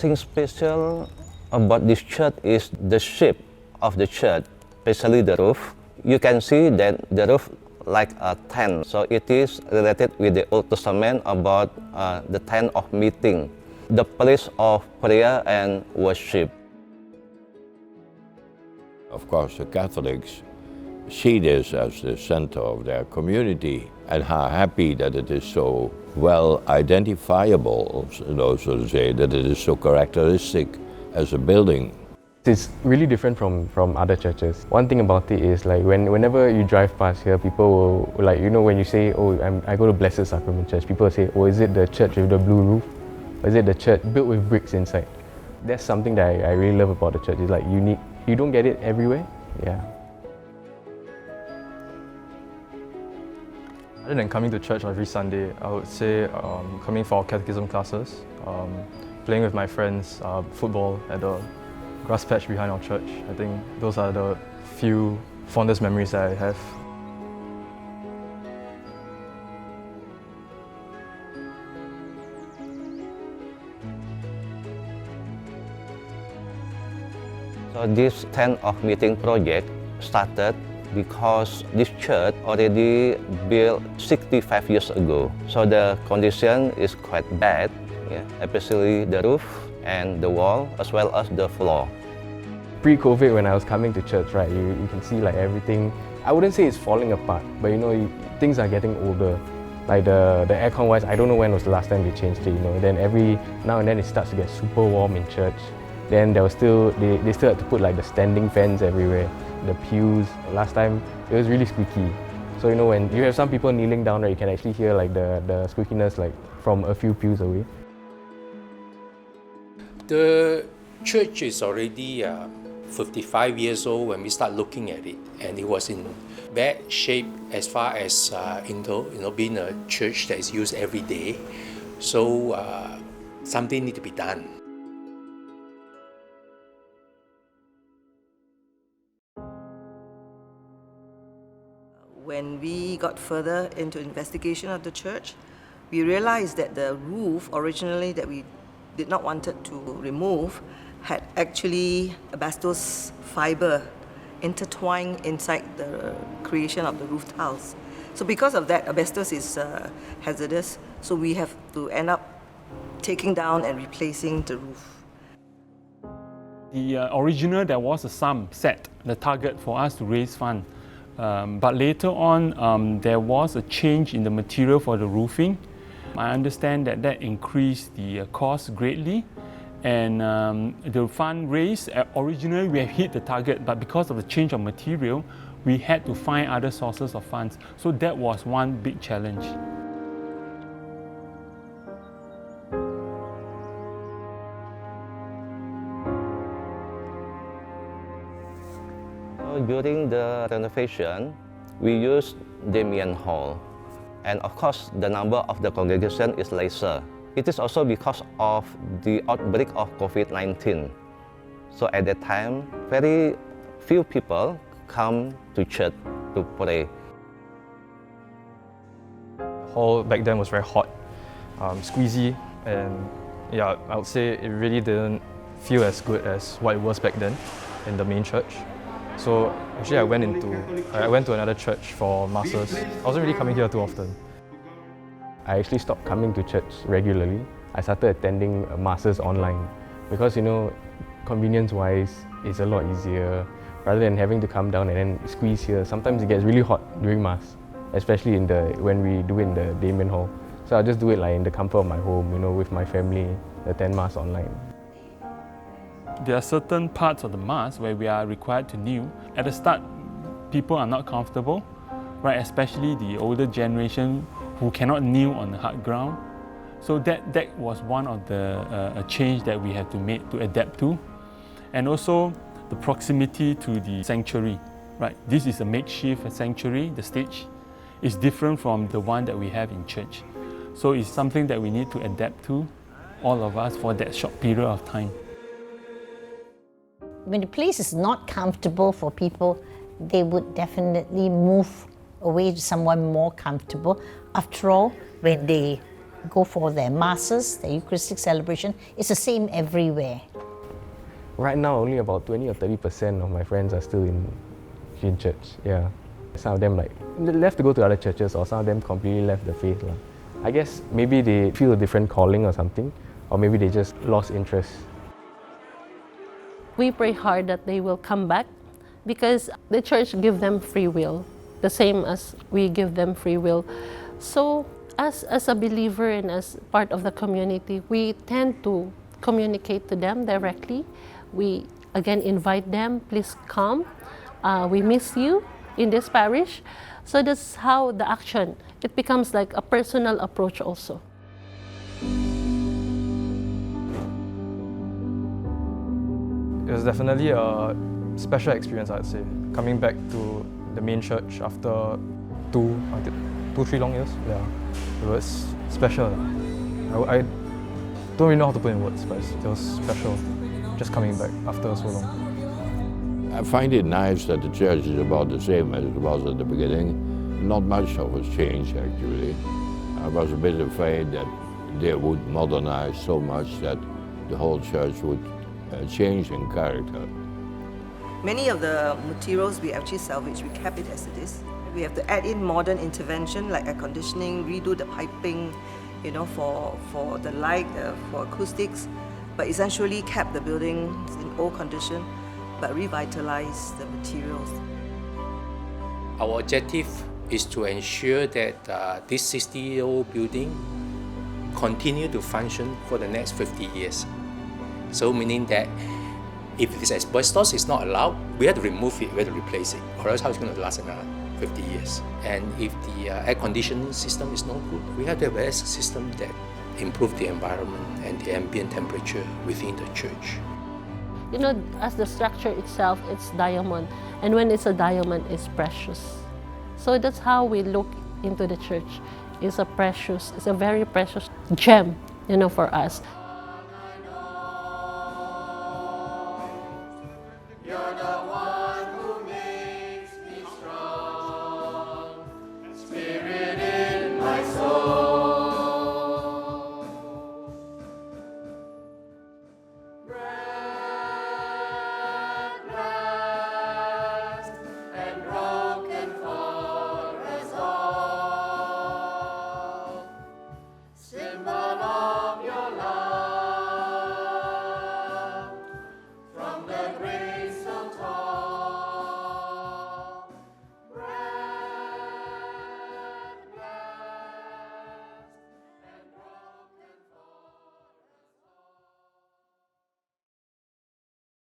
thing special about this church is the shape of the church, especially the roof. You can see that the roof like a tent, so it is related with the Old Testament about the tent of meeting, the place of prayer and worship. Of course, the Catholics see this as the center of their community and are happy that it is so well identifiable, so to say, that it is so characteristic as a building. It's really different from other churches. One thing about it is like whenever you drive past here, people will, like, you know, when you say, oh, I go to Blessed Sacrament Church, people will say, oh, is it the church with the blue roof? Or is it the church built with bricks inside? That's something that I really love about the church. It's like unique. You don't get it everywhere. Yeah. Other than coming to church every Sunday, I would say coming for catechism classes, playing with my friends, football at the grass patch behind our church. I think those are the few fondest memories that I have. So this tent of meeting project started because this church already built 65 years ago. So the condition is quite bad, especially the roof and the wall as well as the floor. Pre-COVID, when I was coming to church, right, you can see like everything, I wouldn't say it's falling apart, but you know, things are getting older. Like the aircon wise, I don't know when was the last time they changed it, you know. Then every now and then it starts to get super warm in church. Then there was they still had to put like the standing fans everywhere. The pews, last time it was really squeaky. So you know, when you have some people kneeling down, right, you can actually hear like the squeakiness like from a few pews away. The church is already 55 years old when we start looking at it, and it was in bad shape as far as being a church that is used every day. So something need to be done. When we got further into investigation of the church, we realized that the roof originally that we did not want to remove had actually asbestos fiber intertwined inside the creation of the roof tiles. So because of that, asbestos is hazardous, so we have to end up taking down and replacing the roof. The original, there was a sum set, the target for us to raise funds. But later on, there was a change in the material for the roofing. I understand that increased the cost greatly, and the fund raised, originally we have hit the target, but because of the change of material, we had to find other sources of funds. So that was one big challenge. During the renovation, we used Damien Hall. And of course, the number of the congregation is lesser. It is also because of the outbreak of COVID-19. So at that time, very few people come to church to pray. The hall back then was very hot, squeezy, and yeah, I would say it really didn't feel as good as what it was back then in the main church. So actually I went to another church for masses. I wasn't really coming here too often. I actually stopped coming to church regularly. I started attending masses online because, you know, convenience-wise, it's a lot easier rather than having to come down and then squeeze here. Sometimes it gets really hot during mass, especially when we do it in the Damien Hall. So I'll just do it like in the comfort of my home, you know, with my family, attend mass online. There are certain parts of the Mass where we are required to kneel. At the start, people are not comfortable, right? Especially the older generation who cannot kneel on the hard ground. So that was one of the change that we had to make to adapt to. And also the proximity to the sanctuary, right? This is a makeshift sanctuary, the stage is different from the one that we have in church. So it's something that we need to adapt to, all of us, for that short period of time. When the place is not comfortable for people, they would definitely move away to someone more comfortable. After all, when they go for their masses, their Eucharistic celebration. It's the same everywhere. Right now, only about 20 or 30% of my friends are still in church. Yeah, some of them they left to go to other churches, or some of them completely left the faith. I guess maybe they feel a different calling or something, or maybe they just lost interest. We pray hard that they will come back because the church give them free will, the same as we give them free will. So as a believer and as part of the community, we tend to communicate to them directly. We again invite them, please come. We miss you in this parish. So that's how the action, it becomes like a personal approach also. It was definitely a special experience, I'd say, coming back to the main church after 3 long years. Yeah, it was special. I don't really know how to put in words, but it was special just coming back after so long. I find it nice that the church is about the same as it was at the beginning. Not much of a change, actually. I was a bit afraid that they would modernize so much that the whole church would change in character. Many of the materials we actually salvage, we kept it as it is. We have to add in modern intervention like air conditioning, redo the piping, for the light, for acoustics, but essentially kept the buildings in old condition, but revitalized the materials. Our objective is to ensure that this 60-year-old building continue to function for the next 50 years. So meaning that if this asbestos is not allowed, we have to remove it, we have to replace it, or else how it's going to last another 50 years. And if the air conditioning system is not good, we have to have a system that improves the environment and the ambient temperature within the church. As the structure itself, it's diamond, and when it's a diamond, it's precious. So that's how we look into the church. It's a very precious gem, for us. You're the one.